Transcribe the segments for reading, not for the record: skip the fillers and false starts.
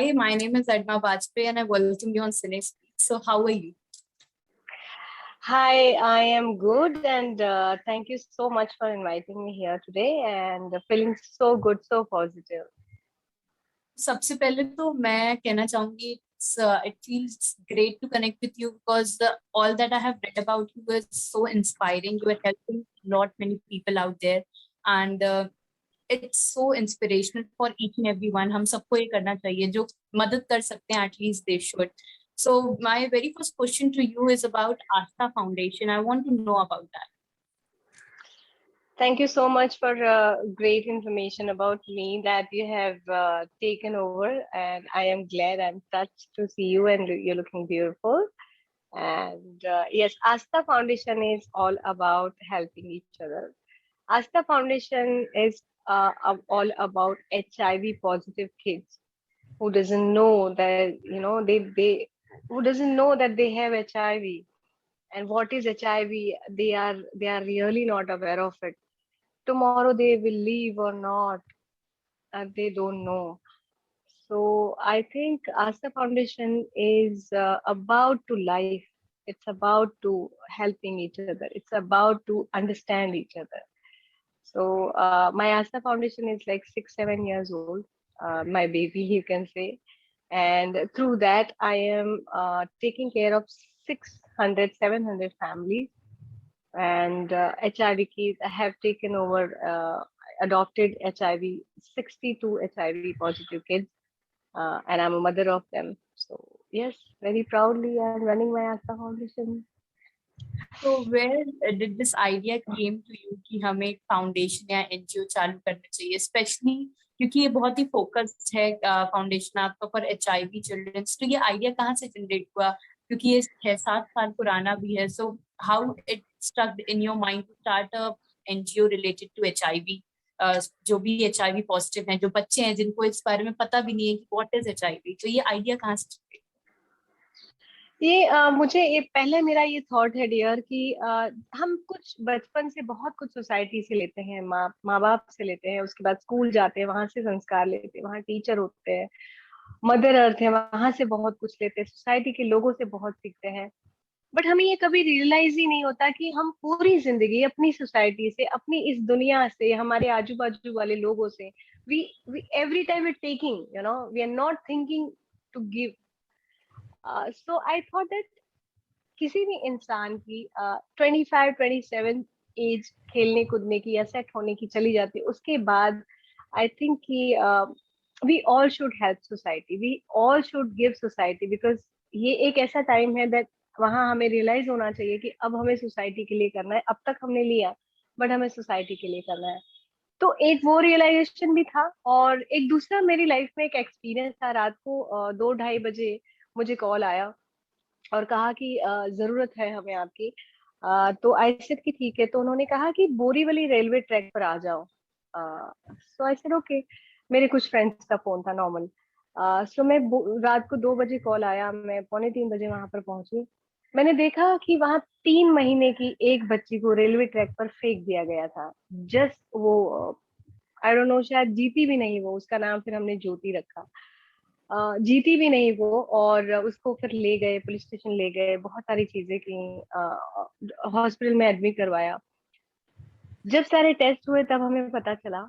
Hi, my name is Edma Bajpayee and I welcome you on CineSpeak. So how are you? Hi, I am good and thank you so much for inviting me here today and feeling so good, so positive. सबसे पहले तो मैं कहना चाहूंगी it feels great to connect with you because all that I have read about you is so inspiring. You are helping lot many people out there and it's so inspirational for each and every one. हम सबको ये करना चाहिए जो मदद कर सकते हैं, at least they should. So my very first question to you is about Astha Foundation. I want to know about that. Thank you so much for great information about me that you have taken over, and I am glad. I'm touched to see you, and you're looking beautiful. And yes, Asta Foundation is all about helping each other. Asta Foundation is all about HIV positive kids who doesn't know that they who doesn't know that they have HIV and what is HIV. They are really not aware of it. Tomorrow they will leave or not, they don't know. So I think Asta Foundation is about to life. It's about to helping each other. It's about to understand each other. So my Asta Foundation is like 6-7 years old. My baby, you can say. And through that, I am taking care of 600, 700 families and HIV kids. I have taken over, adopted HIV, 62 HIV positive kids, and I'm a mother of them. So yes, very proudly I'm running my Asta Foundation. So where did this idea came to you कि हमें एक foundation या NGO चालू करना चाहिए, specially क्योंकि ये बहुत ही फोकस्ड है फाउंडेशन आपका फॉर HIV चिल्ड्रंस. तो ये आइडिया कहाँ से जनरेट हुआ, क्योंकि ये 6-7 साल पुराना भी है. So how it struck in your mind to start a NGO related to HIV, जो भी HIV पॉजिटिव हैं, जो बच्चे हैं जिनको इस बारे में पता भी नहीं है कि व्हाट इज HIV. तो ये आइडिया कहाँ से? ये मुझे ये पहले मेरा ये थॉट है डियर कि हम कुछ बचपन से बहुत कुछ सोसाइटी से लेते हैं, माँ बाप से लेते हैं, उसके बाद स्कूल जाते हैं, वहां से संस्कार लेते हैं, वहां टीचर होते हैं, मदर अर्थ है, वहां से बहुत कुछ लेते हैं, सोसाइटी के लोगों से बहुत सीखते हैं. बट हमें ये कभी रियलाइज ही नहीं होता कि हम पूरी जिंदगी अपनी सोसाइटी से, अपनी इस दुनिया से, हमारे आजू बाजू वाले लोगों से, we every time we taking, we are not thinking to give. So I thought that किसी भी इंसान की 25-27 एज खेलने कूदने की या सेट होने की चली जाती है, उसके बाद आई थिंक कि we all should help society, we all should give society, because ये एक ऐसा टाइम है दैट वहां हमें रियलाइज होना चाहिए कि अब हमें सोसाइटी के लिए करना है. अब तक हमने लिया बट हमें सोसाइटी के लिए करना है. तो एक वो रियलाइजेशन भी था, और एक दूसरा मेरी लाइफ में एक एक्सपीरियंस था. रात को 2-2:30 बजे मुझे कॉल आया और कहा कि जरूरत है हमें आपकी. तो आई सेड कि ठीक है. तो उन्होंने कहा कि बोरीवली रेलवे ट्रैक पर आ जाओ. सो आई सेड ओके. मेरे कुछ फ्रेंड्स का फोन था नॉर्मल. सो मैं रात को 2 बजे कॉल आया, मैं 2:45 बजे वहां पर पहुंची. मैंने देखा कि वहां 3 महीने की एक बच्ची को रेलवे ट्रैक पर फेंक दिया गया था. जस्ट वो, आई डोंट नो, शायद जीती भी नहीं वो. उसका नाम फिर हमने ज्योति रखा. जीती भी नहीं वो, और उसको फिर ले गए, पुलिस स्टेशन ले गए, बहुत सारी चीजें की, हॉस्पिटल में एडमिट करवाया. जब सारे टेस्ट हुए तब हमें पता चला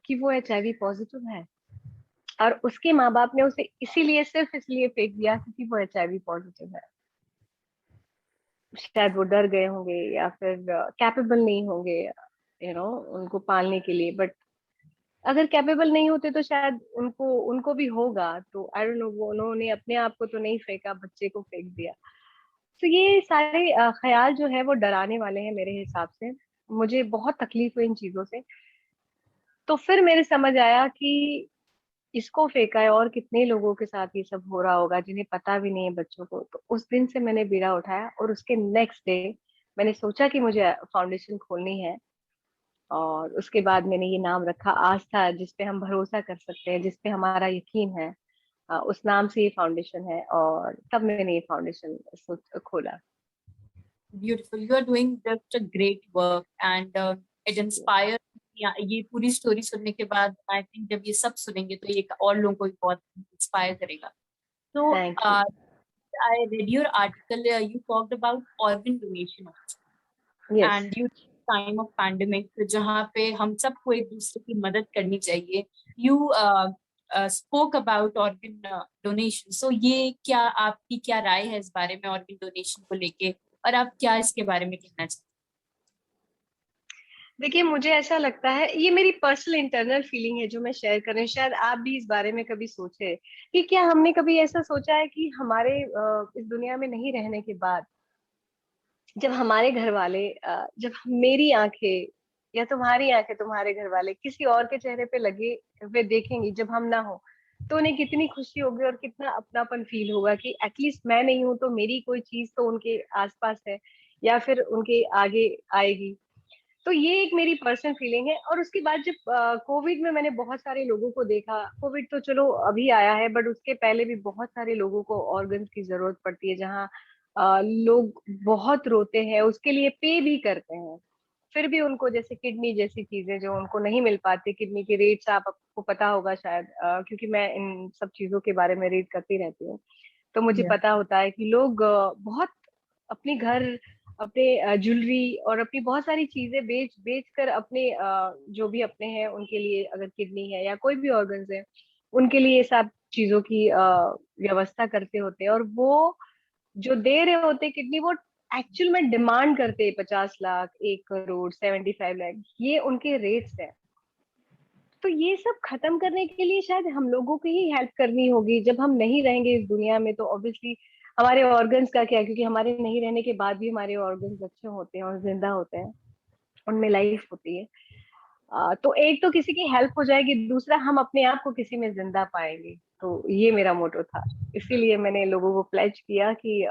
कि वो HIV पॉजिटिव है, और उसके माँ बाप ने उसे इसीलिए, सिर्फ इसलिए फेंक दिया क्योंकि वो HIV पॉजिटिव है. शायद वो डर गए होंगे या फिर कैपेबल नहीं होंगे उनको पालने के लिए. बट अगर कैपेबल नहीं होते तो शायद उनको उनको भी होगा. तो आई डोंट नो, वो उन्होंने अपने आप को तो नहीं फेंका, बच्चे को फेंक दिया. तो ये सारे ख्याल जो है वो डराने वाले हैं मेरे हिसाब से. मुझे बहुत तकलीफ हुई इन चीजों से. तो फिर मेरे समझ आया कि इसको फेंका है और कितने लोगों के साथ ये सब हो रहा होगा जिन्हें पता भी नहीं है बच्चों को. तो उस दिन से मैंने बीड़ा उठाया, और उसके नेक्स्ट डे मैंने सोचा कि मुझे फाउंडेशन खोलनी है. और उसके बाद मैंने ये नाम रखा आस्था, जिसपे हम भरोसा कर सकते हैं, जिसपे हमारा यकीन है. उस नाम से ये फाउंडेशन है, और तब मैंने ये फाउंडेशन खोला. Beautiful. You are doing just a great work and it inspires ये पूरी स्टोरी सुनने के बाद आई थिंक जब ये सब सुनेंगे तो ये और लोगों को भी बहुत इंस्पायर करेगा। तो thank you. I read your article. You talked about organ donation also, yes. and you time of pandemic जहाँ पे हम सबको एक दूसरे की मदद करनी चाहिए. You spoke about organ donation. So ये क्या आपकी क्या राय है इस बारे में organ donation को लेके, और आप क्या इसके बारे में कहना चाहते देखिए, मुझे ऐसा लगता है, ये मेरी पर्सनल इंटरनल फीलिंग है जो मैं शेयर कर रही हूँ, शायद आप भी इस बारे में कभी सोचे कि क्या हमने कभी ऐसा सोचा है कि हमारे इस दुनिया में नहीं रहने के बाद, जब हमारे घर वाले जब मेरी आंखें या तुम्हारी आंखें तुम्हारे घर वाले किसी और के चेहरे पे लगे हुए देखेंगी जब हम ना हो, तो उन्हें कितनी खुशी होगी और कितना अपनापन फील होगा कि एटलीस्ट मैं नहीं हूं तो मेरी कोई चीज तो उनके आसपास है या फिर उनके आगे आएगी। तो ये एक मेरी पर्सनल फीलिंग है। और उसके बाद जब कोविड में मैंने बहुत सारे लोगों को देखा, कोविड तो चलो अभी आया है बट उसके पहले भी बहुत सारे लोगों को ऑर्गन्स की जरूरत पड़ती है, जहाँ लोग बहुत रोते हैं, उसके लिए पे भी करते हैं, फिर भी उनको जैसे किडनी जैसी चीजें जो उनको नहीं मिल पाती, किडनी के रेट्स आपको पता होगा शायद, क्योंकि मैं इन सब चीजों के बारे में रीड करती रहती हूँ, तो मुझे हैं? पता होता है कि लोग बहुत अपने घर, अपने ज्वेलरी और अपनी बहुत सारी चीजें बेच बेच कर अपने जो भी अपने हैं उनके लिए, अगर किडनी है या कोई भी ऑर्गन्स है उनके लिए ये सब चीजों की व्यवस्था करते होते हैं। और वो जो दे रहे होते किडनी, वो एक्चुअल में डिमांड करते हैं 50 लाख, 1 करोड़, 75 लाख, ये उनके रेट्स हैं। तो ये सब खत्म करने के लिए शायद हम लोगों को ही हेल्प करनी होगी। जब हम नहीं रहेंगे इस दुनिया में तो ऑब्वियसली हमारे ऑर्गन्स का क्या, क्योंकि हमारे नहीं रहने के बाद भी हमारे ऑर्गन्स अच्छे होते हैं और जिंदा होते हैं, उनमें लाइफ होती है। तो एक तो किसी की हेल्प हो जाएगी, दूसरा हम अपने आप को किसी में जिंदा पाएंगे। तो ये मेरा मोटो था, इसीलिए मैंने लोगों को प्लेज किया कि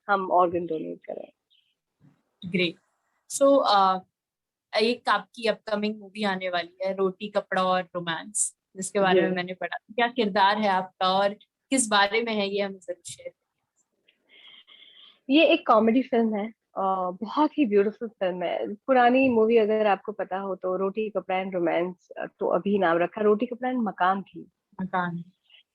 हम ऑर्गन डोनेट करें। ग्रेट। सो एक आपकी अपकमिंग मूवी आने वाली है, रोटी कपड़ा और रोमांस, जिसके बारे जी, में मैंने पढ़ा। क्या किरदार है आपका और किस बारे में है, ये हमें जरूर शेयर। ये एक कॉमेडी फिल्म है, बहुत ही ब्यूटीफुल फिल्म है। पुरानी मूवी अगर आपको पता हो तो रोटी कपड़ा एंड रोमांस, तो अभी नाम रखा रोटी कपड़ा एंड मकान थी। मकान।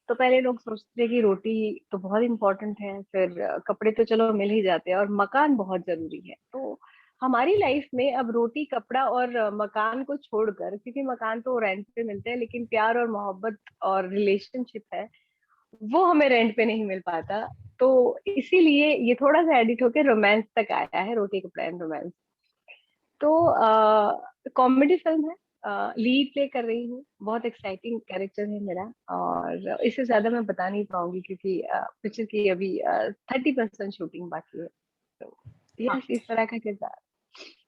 तो पहले लोग सोचते थे कि रोटी तो बहुत इंपॉर्टेंट है, फिर कपड़े तो चलो मिल ही जाते हैं, और मकान बहुत जरूरी है। तो हमारी लाइफ में अब रोटी कपड़ा और मकान को छोड़कर, क्योंकि मकान तो रेंट पे मिलते हैं लेकिन प्यार और मोहब्बत और रिलेशनशिप है वो हमें रेंट पे नहीं मिल पाता। तो इसीलिए ये थोड़ा सा एडिट होकर रोमांस तक आया है, रोटी कपड़ा एंड रोमांस। तो कॉमेडी फिल्म है, लीड प्ले कर रही हूँ, बहुत एक्साइटिंग कैरेक्टर है मेरा, और इससे ज्यादा मैं बता नहीं पाऊंगी क्योंकि पिक्चर की अभी 30% शूटिंग बाकी है। तो हाँ। यस, इस तरह का किरदार।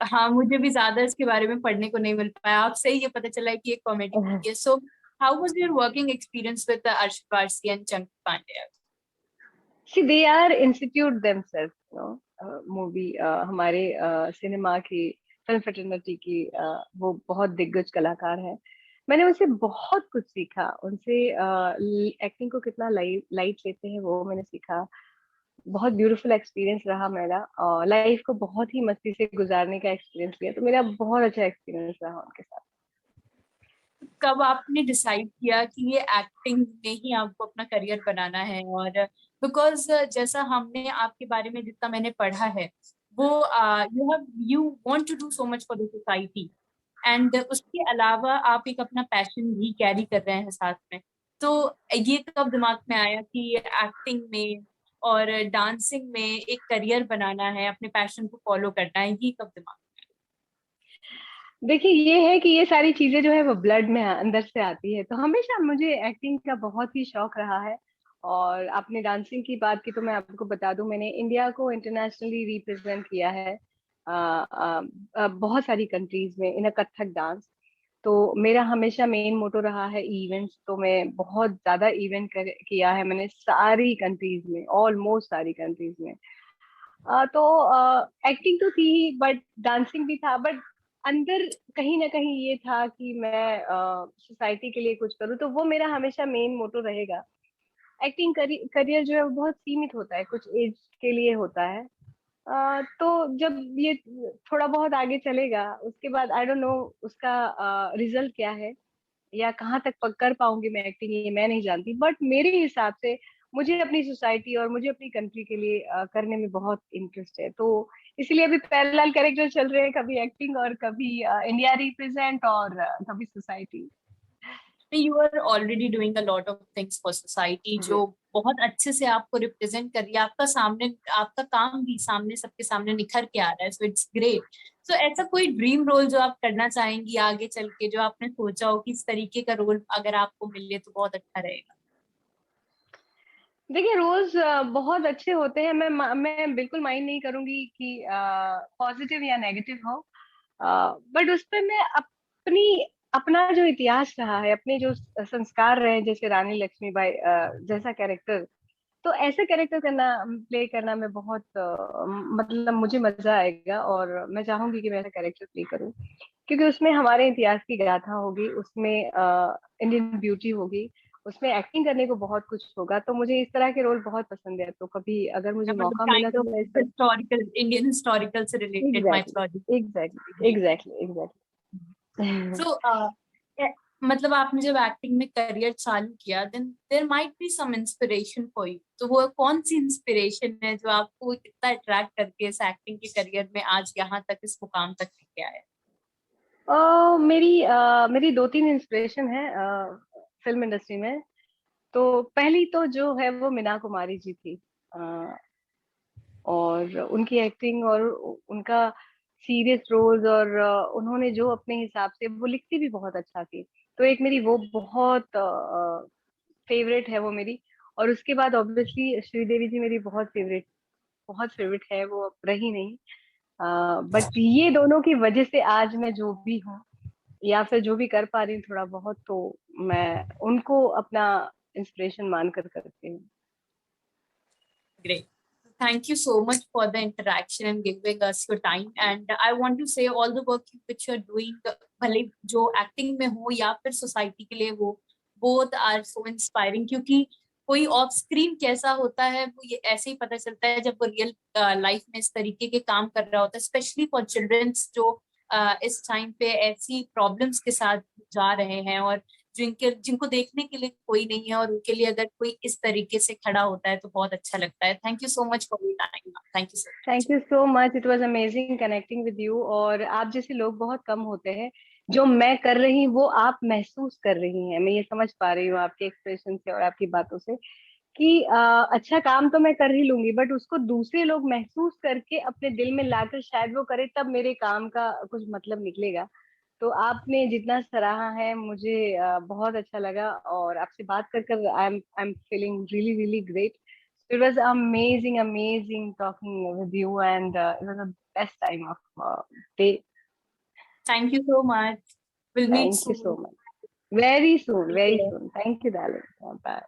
हाँ, मुझे भी ज्यादा इसके बारे में पढ़ने को नहीं मिल पाया, आपसे ही ये पता चला है कि एक कॉमेडी मूवी है। So how was your working experience with Arshad Warsi and Chunky Pandey? See they are institute themselves, movie हमारे सिनेमा की, फिल्म फ्रेटर्निटी की, वो बहुत दिग्गज कलाकार है। मैंने उनसे बहुत कुछ सीखा, उनसे एक्टिंग को कितना लाइट लेते हैं वो मैंने सीखा। बहुत ब्यूटीफुल एक्सपीरियंस रहा मेरा, और लाइफ को बहुत ही मस्ती से गुजारने का एक्सपीरियंस लिया, तो मेरा बहुत अच्छा एक्सपीरियंस रहा उनके साथ। कब आपने डिसाइड किया कि ये एक्टिंग में ही आपको अपना करियर बनाना है? और बिकॉज जैसा हमने आपके बारे में जितना मैंने पढ़ा है, वो you want to do so much for the society, and उसके अलावा आप एक अपना पैशन भी कैरी कर रहे हैं साथ में। तो ये कब दिमाग में आया कि एक्टिंग में और डांसिंग में एक करियर बनाना है, अपने पैशन को फॉलो करना है, ये कब दिमाग देखिए, ये है कि ये सारी चीजें जो है वो ब्लड में अंदर से आती है, तो हमेशा मुझे एक्टिंग का बहुत ही शौक रहा है। और आपने डांसिंग की बात की तो मैं आपको बता दूं, मैंने इंडिया को इंटरनेशनली रिप्रेजेंट किया है बहुत सारी कंट्रीज में इन अ कथक डांस। तो मेरा हमेशा मेन मोटो रहा है इवेंट्स, तो मैं बहुत ज्यादा इवेंट किया है मैंने सारी कंट्रीज में, ऑलमोस्ट सारी कंट्रीज में। तो एक्टिंग तो थी ही, बट डांसिंग भी था, बट अंदर कहीं ना कहीं ये था कि मैं सोसाइटी के लिए कुछ करूँ, तो वो मेरा हमेशा मेन मोटो रहेगा। एक्टिंग करियर जो है वो बहुत सीमित होता है, कुछ एज के लिए होता है। तो जब ये थोड़ा बहुत आगे चलेगा, उसके बाद आई डोंट नो उसका रिजल्ट क्या है या कहाँ तक कर पाऊंगी मैं एक्टिंग, ये मैं नहीं जानती। बट मेरे हिसाब से मुझे अपनी सोसाइटी और मुझे अपनी कंट्री के लिए करने में बहुत इंटरेस्ट है। तो इसलिए अभी पैरेलल कैरेक्टर चल रहे हैं, कभी एक्टिंग और कभी इंडिया रिप्रेजेंट और कभी society. You are already doing a lot of things for society, जी। जो बहुत अच्छे से आपको रिप्रेजेंट कर रही है। आपका सामने, आपका काम भी सामने, सबके सामने निखर के आ रहा है, सो इट्स ग्रेट। सो ऐसा कोई ड्रीम रोल जो आप करना चाहेंगी आगे चल के, जो आपने सोचा हो कि इस तरीके का रोल अगर आपको मिले तो बहुत अच्छा रहेगा? देखिए, रोल्स बहुत अच्छे होते हैं। मैं बिल्कुल माइंड नहीं करूंगी कि पॉजिटिव या नेगेटिव हो, बट उस पे मैं अपनी अपना जो इतिहास रहा है, अपने जो संस्कार रहे, जैसे रानी लक्ष्मीबाई जैसा कैरेक्टर, तो ऐसे कैरेक्टर करना, प्ले करना मैं बहुत मतलब मुझे मजा आएगा और मैं चाहूंगी कि मैं ऐसा कैरेक्टर प्ले करूं, क्योंकि उसमें हमारे इतिहास की गाथा होगी, उसमें इंडियन ब्यूटी होगी, उसमें एक्टिंग करने को बहुत कुछ होगा। तो मुझे इस तरह के रोल बहुत पसंद है, तो कभी अगर मुझे मतलब मौका मिला काइंड तो ऑफ मैं इस तरह। हिस्टोरिकल, इंडियन हिस्टोरिकल से related mythology. Exactly, exactly, great. Exactly, exactly. So मतलब आपने जब एक्टिंग में करियर चालू किया, then there might be some inspiration for you, तो वो कौन सी इंस्पिरेशन है जो आपको इतना अट्रैक्ट करके इस एक्टिंग के करियर में आज यहाँ तक, इस मुकाम तक लेके आया? मेरी दो तीन इंस्पिरेशन है फिल्म इंडस्ट्री में। तो पहली तो जो है वो मीना कुमारी जी थी। अ, और उनकी एक्टिंग और उनका सीरियस रोल्स, और उन्होंने जो अपने हिसाब से वो लिखती भी बहुत अच्छा थी। तो एक मेरी वो बहुत फेवरेट है वो मेरी। और उसके बाद ऑब्वियसली श्रीदेवी जी मेरी बहुत फेवरेट है, वो अब रही नहीं। बट ये दोनों की वजह से आज मैं जो भी हूँ या फिर जो भी कर पा रही हूँ थोड़ा बहुत, तो मैं उनको अपना इंस्पिरेशन मानकर करती हूँ। Great. Thank you so much for the interaction and giving us your time. And I want to say all the work which you're doing, भले जो एक्टिंग में हो या फिर सोसाइटी के लिए हो, both are so inspiring, क्योंकि कोई ऑफ स्क्रीन कैसा होता है वो ये ऐसे ही पता चलता है जब वो रियल लाइफ में इस तरीके के काम कर रहा होता है, स्पेशली फॉर चिल्ड्रंस जो इस टाइम पे ऐसी प्रॉब्लम्स के साथ जा रहे हैं, और जिनको देखने के लिए कोई नहीं है, और उनके लिए अगर कोई इस तरीके से खड़ा होता है तो बहुत अच्छा लगता है। Thank you so much for your time. Thank you so much. Thank you so much, it was amazing connecting with you. और आप जैसे लोग बहुत कम होते हैं, जो मैं कर रही हूँ वो आप महसूस कर रही हैं। मैं ये समझ पा रही हूँ आपके एक्सप्रेशन से और आपकी बातों से कि अच्छा काम तो मैं कर ही लूंगी, बट उसको दूसरे लोग महसूस करके अपने दिल में लाकर शायद वो करे, तब मेरे काम का कुछ मतलब निकलेगा। तो आपने जितना सराहा है मुझे बहुत अच्छा लगा, और आपसे बात कर कर I am feeling really really great. It was amazing talking with you, and it was the best time of day. Thank you so much. Will meet thank you soon. So much. Very soon, very soon. Thank you darling, bye.